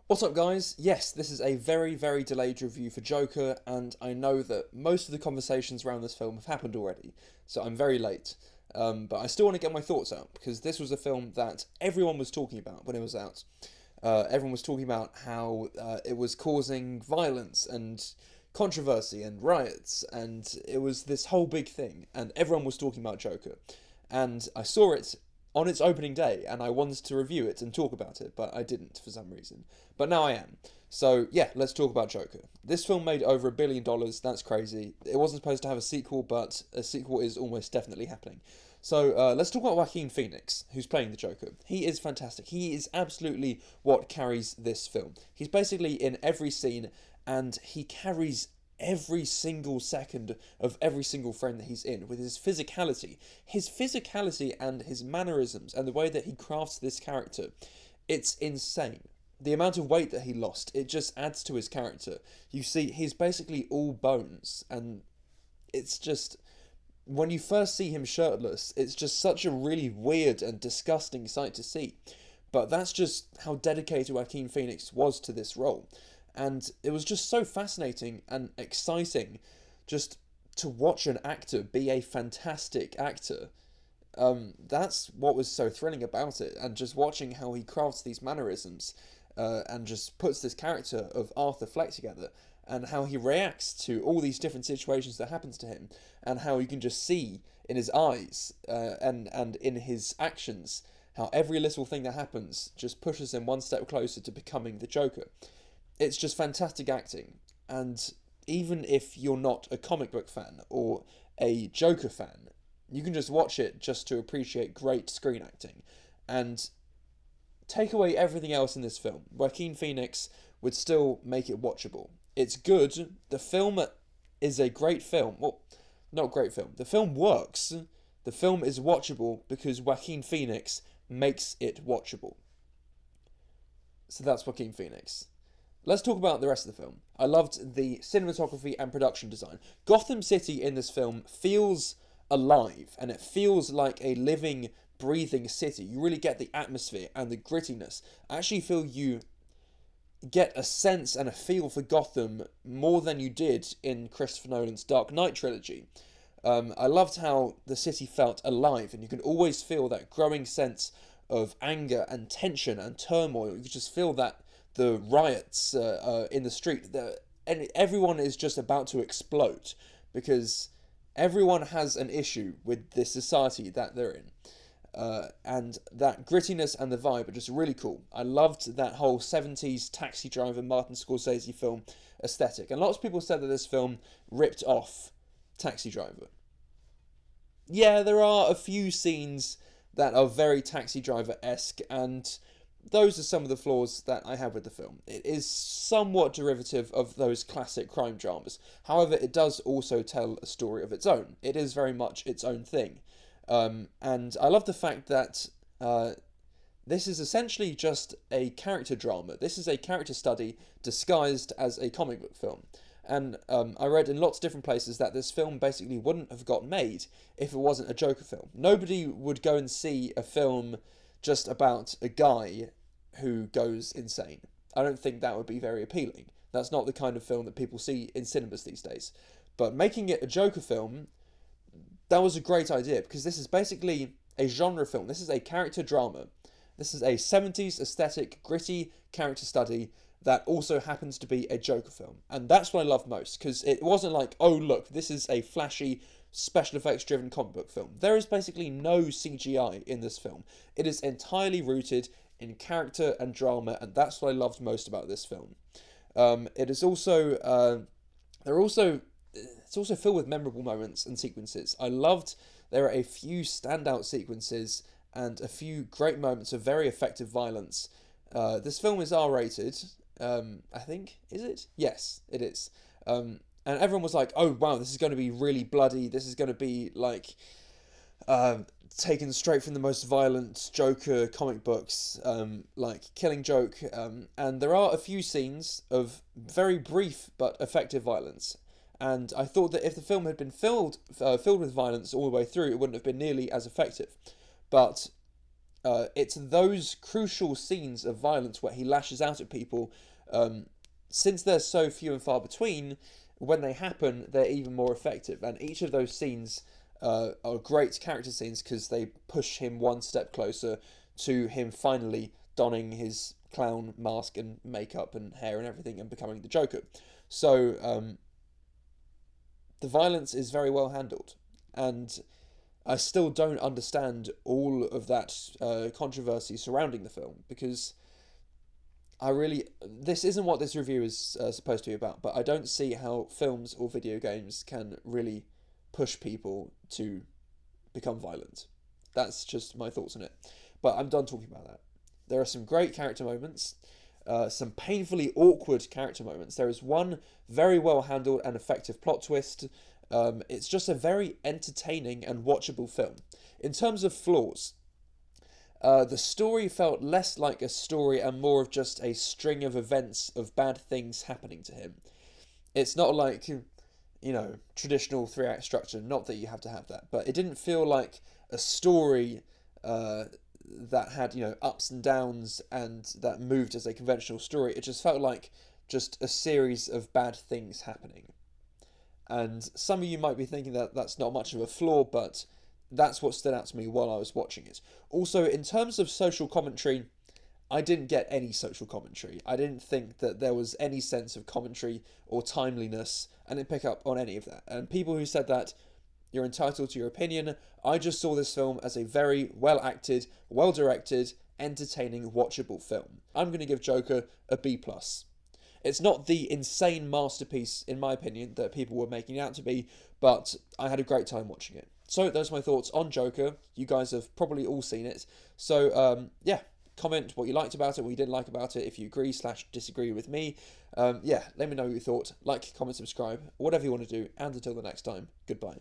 What's up, guys? Yes, this is a very, very delayed review for Joker, and I know that most of the conversations around this film have happened already, so I'm very late. But I still want to get my thoughts out, because this was a film that everyone was talking about when it was out. Everyone was talking about how it was causing violence and controversy and riots, and it was this whole big thing, and everyone was talking about Joker. And I saw it on its opening day, and I wanted to review it and talk about it, but I didn't for some reason. But now I am. So yeah, let's talk about Joker. This film made over $1 billion. That's crazy. It wasn't supposed to have a sequel, but a sequel is almost definitely happening. So let's talk about Joaquin Phoenix, who's playing the Joker. He is fantastic. He is absolutely what carries this film. He's basically in every scene, and he carries every single second of every single frame that he's in with his physicality. His physicality and his mannerisms and the way that he crafts this character, it's insane. The amount of weight that he lost, it just adds to his character. You see, he's basically all bones, and it's just, when you first see him shirtless, it's just such a really weird and disgusting sight to see. But that's just how dedicated Joaquin Phoenix was to this role. And it was just so fascinating and exciting just to watch an actor be a fantastic actor. That's what was so thrilling about it, and just watching how he crafts these mannerisms and just puts this character of Arthur Fleck together, and how he reacts to all these different situations that happens to him, and how you can just see in his eyes and in his actions how every little thing that happens just pushes him one step closer to becoming the Joker. It's just fantastic acting, and even if you're not a comic book fan or a Joker fan, you can just watch it just to appreciate great screen acting. And take away everything else in this film, Joaquin Phoenix would still make it watchable. It's good. The film is a great film. Well, not great film. The film works. The film is watchable because Joaquin Phoenix makes it watchable. So that's Joaquin Phoenix. Let's talk about the rest of the film. I loved the cinematography and production design. Gotham City in this film feels alive, and it feels like a living, breathing city. You really get the atmosphere and the grittiness. I actually feel you get a sense and a feel for Gotham more than you did in Christopher Nolan's Dark Knight trilogy. I loved how the city felt alive, and you could always feel that growing sense of anger and tension and turmoil. You could just feel that the riots in the street, and everyone is just about to explode because everyone has an issue with the society that they're in. And that grittiness and the vibe are just really cool. I loved that whole 70s taxi driver Martin Scorsese film aesthetic. And lots of people said that this film ripped off Taxi Driver. Yeah, there are a few scenes that are very Taxi Driver-esque, and those are some of the flaws that I have with the film. It is somewhat derivative of those classic crime dramas. However, it does also tell a story of its own. It is very much its own thing. And I love the fact that this is essentially just a character drama. This is a character study disguised as a comic book film. And I read in lots of different places that this film basically wouldn't have got made if it wasn't a Joker film. Nobody would go and see a film just about a guy who goes insane. I don't think that would be very appealing. That's not the kind of film that people see in cinemas these days. But making it a Joker film, that was a great idea, because this is basically a genre film. This is a character drama. This is a 70s aesthetic, gritty character study that also happens to be a Joker film. And that's what I loved most, because it wasn't like, oh look, this is a flashy, special effects driven comic book film. There is basically no CGI in this film. It is entirely rooted in character and drama, and that's what I loved most about this film. It is also it's also filled with memorable moments and sequences. I loved there are a few standout sequences and a few great moments of very effective violence. This film is R-rated. I think, is it? Yes, it is. And everyone was like, "Oh wow, this is going to be really bloody. This is going to be like taken straight from the most violent Joker comic books, like Killing Joke." And there are a few scenes of very brief but effective violence. And I thought that if the film had been filled with violence all the way through, it wouldn't have been nearly as effective. But It's those crucial scenes of violence where he lashes out at people. Since they're so few and far between, when they happen, they're even more effective. And each of those scenes are great character scenes because they push him one step closer to him finally donning his clown mask and makeup and hair and everything and becoming the Joker. So the violence is very well handled. And I still don't understand all of that controversy surrounding the film because this isn't what this review is supposed to be about, but I don't see how films or video games can really push people to become violent. That's just my thoughts on it. But I'm done talking about that. There are some great character moments, some painfully awkward character moments. There is one very well handled and effective plot twist. It's just a very entertaining and watchable film. In terms of flaws, the story felt less like a story and more of just a string of events of bad things happening to him. It's not like, traditional three-act structure, not that you have to have that, but it didn't feel like a story that had, ups and downs and that moved as a conventional story. It just felt like just a series of bad things happening. And some of you might be thinking that that's not much of a flaw, but that's what stood out to me while I was watching it. Also, in terms of social commentary, I didn't get any social commentary. I didn't think that there was any sense of commentary or timeliness. I didn't pick up on any of that. And people who said that, you're entitled to your opinion. I just saw this film as a very well acted, well directed, entertaining, watchable film. I'm going to give Joker a B+. It's not the insane masterpiece, in my opinion, that people were making it out to be, but I had a great time watching it. So those are my thoughts on Joker. You guys have probably all seen it. So, yeah, comment what you liked about it, what you didn't like about it, if you agree/disagree with me. Yeah, let me know what you thought. Like, comment, subscribe, whatever you want to do. And until the next time, goodbye.